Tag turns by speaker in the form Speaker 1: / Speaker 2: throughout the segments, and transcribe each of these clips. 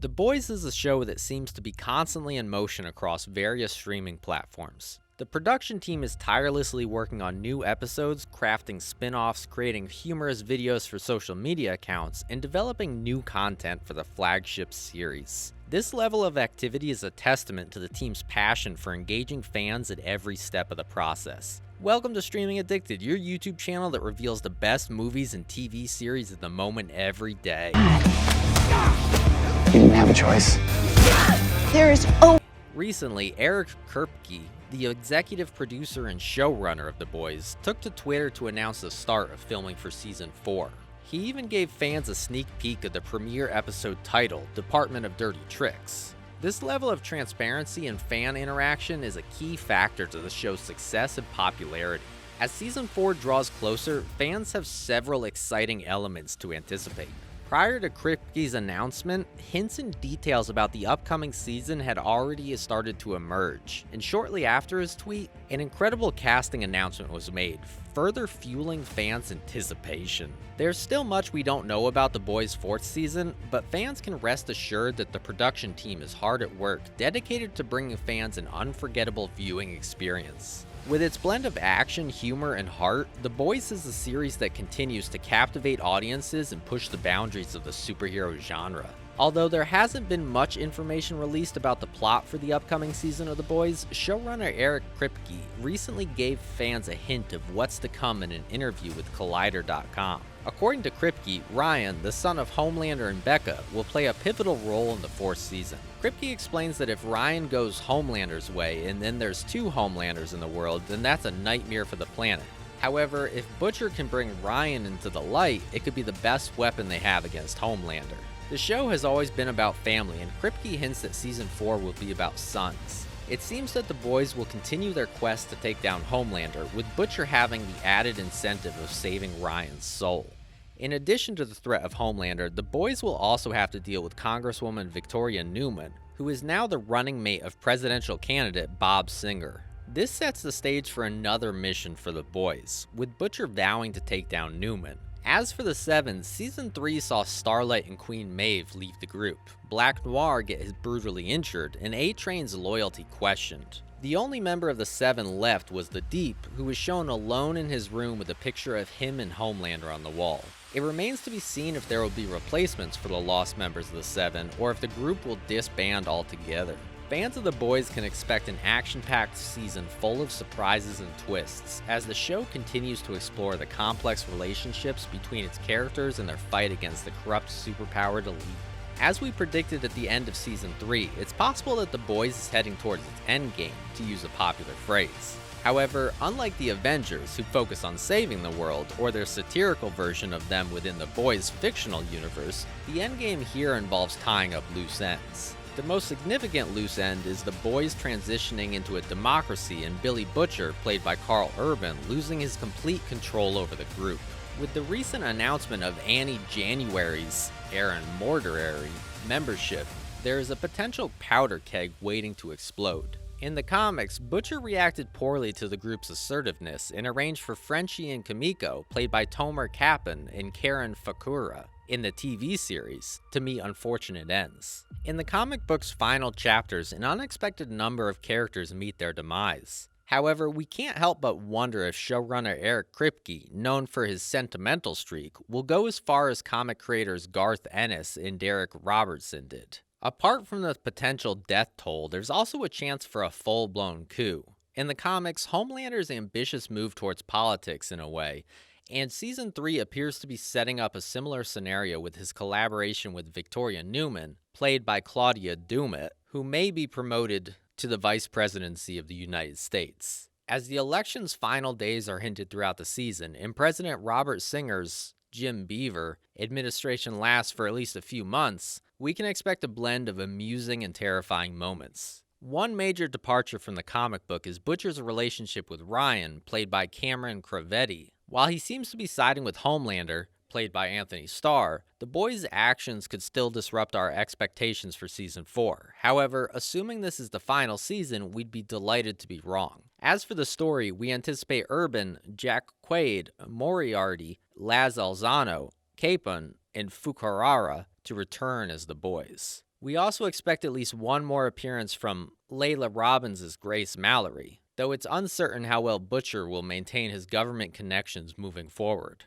Speaker 1: The Boys is a show that seems to be constantly in motion across various streaming platforms. The production team is tirelessly working on new episodes, crafting spin-offs, creating humorous videos for social media accounts, and developing new content for the flagship series. This level of activity is a testament to the team's passion for engaging fans at every step of the process. Welcome to Streaming Addicted, your YouTube channel that reveals the best movies and TV series of the moment every day.
Speaker 2: You didn't have a choice.
Speaker 1: Recently, Eric Kripke, the executive producer and showrunner of The Boys, took to Twitter to announce the start of filming for Season 4. He even gave fans a sneak peek of the premiere episode titled Department of Dirty Tricks. This level of transparency and fan interaction is a key factor to the show's success and popularity. As Season 4 draws closer, fans have several exciting elements to anticipate. Prior to Kripke's announcement, hints and details about the upcoming season had already started to emerge, and shortly after his tweet, an incredible casting announcement was made, further fueling fans' anticipation. There's still much we don't know about The Boys' 4th season, but fans can rest assured that the production team is hard at work, dedicated to bringing fans an unforgettable viewing experience. With its blend of action, humor, and heart, The Boys is a series that continues to captivate audiences and push the boundaries of the superhero genre. Although there hasn't been much information released about the plot for the upcoming season of The Boys, showrunner Eric Kripke recently gave fans a hint of what's to come in an interview with Collider.com. According to Kripke, Ryan, the son of Homelander and Becca, will play a pivotal role in the 4th season. Kripke explains that if Ryan goes Homelander's way and then there's 2 Homelanders in the world, then that's a nightmare for the planet. However, if Butcher can bring Ryan into the light, it could be the best weapon they have against Homelander. The show has always been about family, and Kripke hints that Season 4 will be about sons. It seems that the boys will continue their quest to take down Homelander, with Butcher having the added incentive of saving Ryan's soul. In addition to the threat of Homelander, the boys will also have to deal with Congresswoman Victoria Newman, who is now the running mate of presidential candidate Bob Singer. This sets the stage for another mission for the boys, with Butcher vowing to take down Newman. As for the Seven, Season 3 saw Starlight and Queen Maeve leave the group, Black Noir get brutally injured, and A-Train's loyalty questioned. The only member of the Seven left was the Deep, who was shown alone in his room with a picture of him and Homelander on the wall. It remains to be seen if there will be replacements for the lost members of the Seven, or if the group will disband altogether. Fans of The Boys can expect an action-packed season full of surprises and twists, as the show continues to explore the complex relationships between its characters and their fight against the corrupt superpowered elite. As we predicted at the end of Season 3, it's possible that The Boys is heading towards its endgame, to use a popular phrase. However, unlike the Avengers, who focus on saving the world, or their satirical version of them within The Boys' fictional universe, the endgame here involves tying up loose ends. The most significant loose end is the boys transitioning into a democracy and Billy Butcher, played by Carl Urban, losing his complete control over the group. With the recent announcement of Annie January's Aaron Morderary membership, there is a potential powder keg waiting to explode. In the comics, Butcher reacted poorly to the group's assertiveness and arranged for Frenchie and Kimiko, played by Tomer Kappan and Karen Fakura, in the TV series, to meet unfortunate ends. In the comic book's final chapters, an unexpected number of characters meet their demise. However, we can't help but wonder if showrunner Eric Kripke, known for his sentimental streak, will go as far as comic creators Garth Ennis and Derek Robertson did. Apart from the potential death toll, there's also a chance for a full-blown coup. In the comics, Homelander's ambitious move towards politics in a way, and Season 3 appears to be setting up a similar scenario with his collaboration with Victoria Newman, played by Claudia Dumet, who may be promoted to the vice presidency of the United States. As the election's final days are hinted throughout the season, and President Robert Singer's Jim Beaver administration lasts for at least a few months, we can expect a blend of amusing and terrifying moments. One major departure from the comic book is Butcher's relationship with Ryan, played by Cameron Crovetti. While he seems to be siding with Homelander, played by Anthony Starr, the boys' actions could still disrupt our expectations for Season 4. However, assuming this is the final season, we'd be delighted to be wrong. As for the story, we anticipate Urban, Jack Quaid, Moriarty, Laz Alzano, Capon, and Fukarara to return as the boys. We also expect at least one more appearance from Layla Robbins as Grace Mallory, though it's uncertain how well Butcher will maintain his government connections moving forward.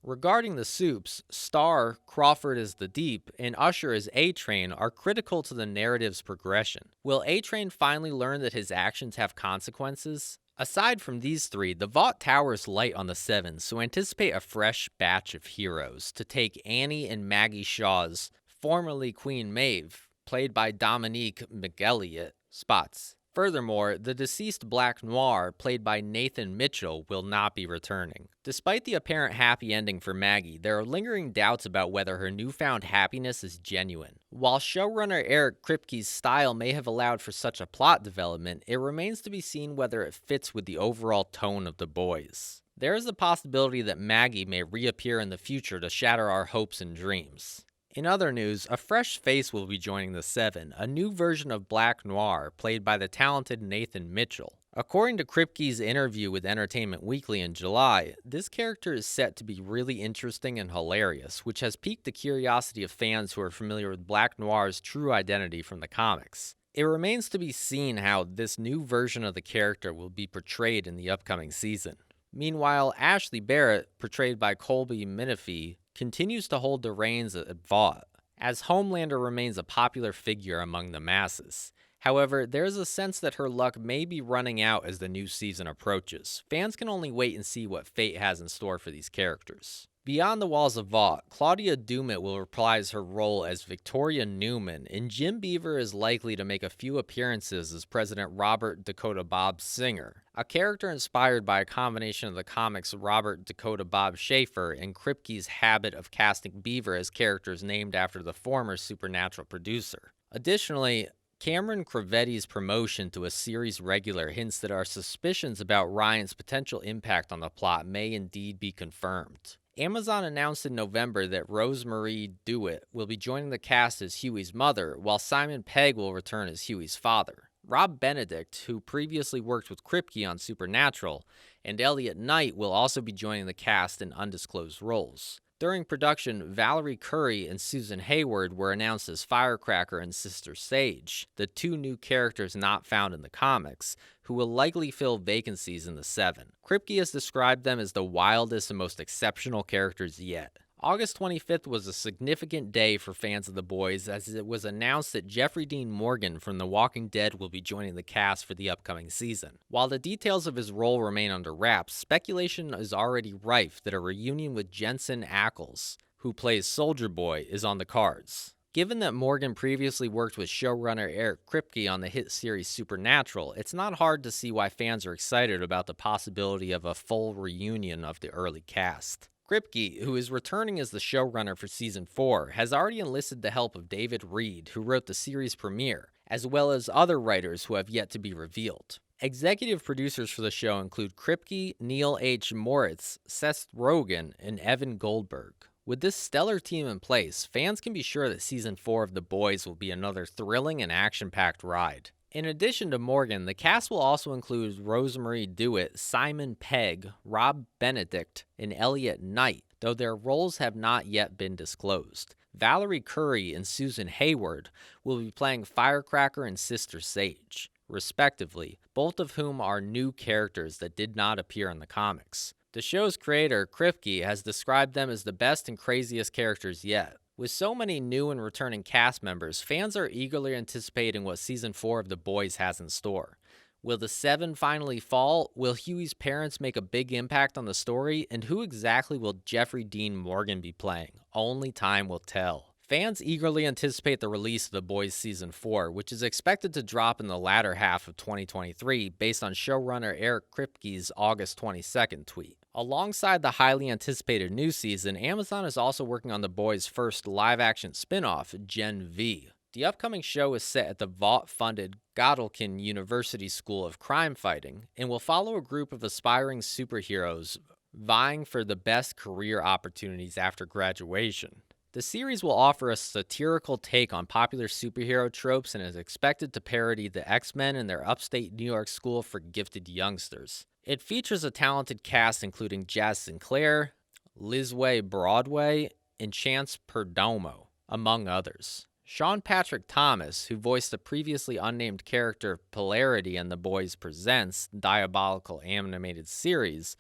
Speaker 1: Regarding the soups, Star, Crawford as the Deep, and Usher as A-Train are critical to the narrative's progression. Will A-Train finally learn that his actions have consequences? Aside from these three, the Vought towers light on the Seven, so anticipate a fresh batch of heroes to take Annie and Maggie Shaw's, formerly Queen Maeve, played by Dominique McElliott, spots. Furthermore, the deceased Black Noir, played by Nathan Mitchell, will not be returning. Despite the apparent happy ending for Maggie, there are lingering doubts about whether her newfound happiness is genuine. While showrunner Eric Kripke's style may have allowed for such a plot development, it remains to be seen whether it fits with the overall tone of The Boys. There is a possibility that Maggie may reappear in the future to shatter our hopes and dreams. In other news, a fresh face will be joining the Seven, a new version of Black Noir, played by the talented Nathan Mitchell. According to Kripke's interview with Entertainment Weekly in July, this character is set to be really interesting and hilarious, which has piqued the curiosity of fans who are familiar with Black Noir's true identity from the comics. It remains to be seen how this new version of the character will be portrayed in the upcoming season. Meanwhile, Ashley Barrett, portrayed by Colby Minifie, continues to hold the reins at Vought, as Homelander remains a popular figure among the masses. However, there's a sense that her luck may be running out as the new season approaches. Fans can only wait and see what fate has in store for these characters. Beyond the walls of Vought, Claudia Dumet will reprise her role as Victoria Newman, and Jim Beaver is likely to make a few appearances as President Robert Dakota Bob Singer, a character inspired by a combination of the comics' Robert Dakota Bob Schaefer and Kripke's habit of casting Beaver as characters named after the former Supernatural producer. Additionally, Cameron Crovetti's promotion to a series regular hints that our suspicions about Ryan's potential impact on the plot may indeed be confirmed. Amazon announced in November that Rosemarie DeWitt will be joining the cast as Huey's mother, while Simon Pegg will return as Huey's father. Rob Benedict, who previously worked with Kripke on Supernatural, and Elliot Knight will also be joining the cast in undisclosed roles. During production, Valerie Curry and Susan Hayward were announced as Firecracker and Sister Sage, the two new characters not found in the comics, who will likely fill vacancies in the Seven. Kripke has described them as the wildest and most exceptional characters yet. August 25th was a significant day for fans of The Boys, as it was announced that Jeffrey Dean Morgan from The Walking Dead will be joining the cast for the upcoming season. While the details of his role remain under wraps, speculation is already rife that a reunion with Jensen Ackles, who plays Soldier Boy, is on the cards. Given that Morgan previously worked with showrunner Eric Kripke on the hit series Supernatural, it's not hard to see why fans are excited about the possibility of a full reunion of the early cast. Kripke, who is returning as the showrunner for Season 4, has already enlisted the help of David Reed, who wrote the series premiere, as well as other writers who have yet to be revealed. Executive producers for the show include Kripke, Neil H. Moritz, Seth Rogen, and Evan Goldberg. With this stellar team in place, fans can be sure that Season 4 of The Boys will be another thrilling and action-packed ride. In addition to Morgan, the cast will also include Rosemarie DeWitt, Simon Pegg, Rob Benedict, and Elliot Knight, though their roles have not yet been disclosed. Valerie Curry and Susan Hayward will be playing Firecracker and Sister Sage, respectively, both of whom are new characters that did not appear in the comics. The show's creator, Kripke, has described them as the best and craziest characters yet. With so many new and returning cast members, fans are eagerly anticipating what Season 4 of The Boys has in store. Will the Seven finally fall? Will Huey's parents make a big impact on the story? And who exactly will Jeffrey Dean Morgan be playing? Only time will tell. Fans eagerly anticipate the release of The Boys Season 4, which is expected to drop in the latter half of 2023 based on showrunner Eric Kripke's August 22nd tweet. Alongside the highly anticipated new season, Amazon is also working on The Boys' first live-action spin-off, Gen V. The upcoming show is set at the Vought-funded Godolkin University School of Crime Fighting and will follow a group of aspiring superheroes vying for the best career opportunities after graduation. The series will offer a satirical take on popular superhero tropes and is expected to parody the X-Men and their upstate New York school for gifted youngsters. It features a talented cast including Jazz Sinclair, Lizway Broadway, and Chance Perdomo, among others. Sean Patrick Thomas, who voiced the previously unnamed character Polarity in The Boys Presents Diabolical animated series,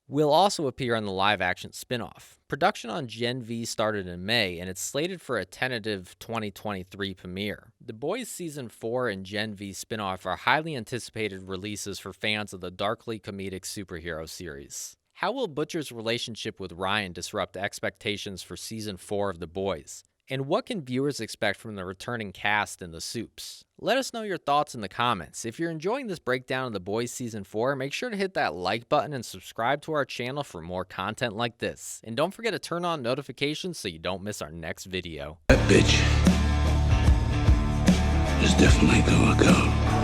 Speaker 1: will also appear on the live-action spin-off. Production on Gen V started in May, and it's slated for a tentative 2023 premiere. The Boys Season 4 and Gen V spin-off are highly anticipated releases for fans of the darkly comedic superhero series. How will Butcher's relationship with Ryan disrupt expectations for Season 4 of The Boys? And what can viewers expect from the returning cast and the Soups? Let us know your thoughts in the comments. If you're enjoying this breakdown of The Boys Season 4, make sure to hit that like button and subscribe to our channel for more content like this. And don't forget to turn on notifications so you don't miss our next video.
Speaker 3: That bitch is definitely gonna go.